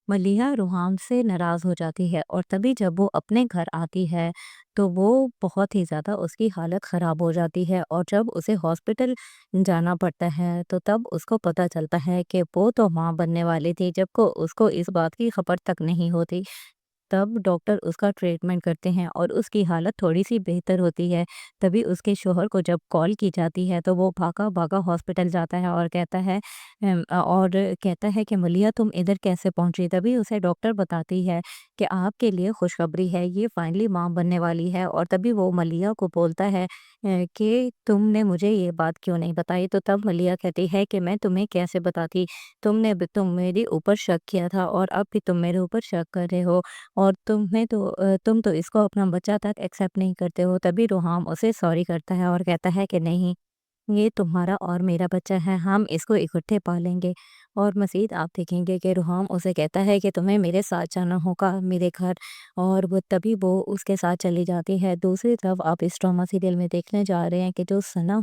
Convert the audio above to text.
मलिहा रुहाम से नाराज़ हो जाती है और तभी जब वो अपने घर आती है तो वो बहुत ही ज़्यादा उसकी हालत ख़राब हो जाती है और जब उसे हॉस्पिटल जाना पड़ता है तो तब उसको पता चलता है कि वो तो माँ बनने वाली थी जबकि उसको इस बात की खबर तक नहीं होती। तब डॉक्टर उसका ट्रीटमेंट करते हैं और उसकी हालत थोड़ी-सी बेहतर होती है। तभी उसके शौहर को जब कॉल की जाती है तो वो भागा-भागा हॉस्पिटल जाता है और कहता है कि मलिया तुम इधर कैसे पहुँची? तभी उसे डॉक्टर बताती है कि आपके लिए खुशखबरी है, ये फाइनली माँ बनने वाली है और तभी वो मलिया को बोलता है कि तुमने मुझे ये बात क्यों नहीं बताई? तो तब मलिया कहती है कि मैं तुम्हें कैसे बताती? तुम मेरे ऊपर शक किया था और अब भी तुम मेरे ऊपर शक कर रहे हो। और तुम तो इसको अपना बच्चा तक एक्सेप्ट नहीं करते हो। तभी रोहाम उसे सॉरी करता है और कहता है कि नहीं, ये तुम्हारा और मेरा बच्चा है, हम इसको इकट्ठे पालेंगे। और मज़ीद आप देखेंगे कि रोहाम उसे कहता है कि तुम्हें मेरे साथ जाना होगा मेरे घर, और वो उसके साथ चली जाती है। दूसरी तरफ आप इस ड्रामा सीरियल में देखने जा रहे हैं कि जो सना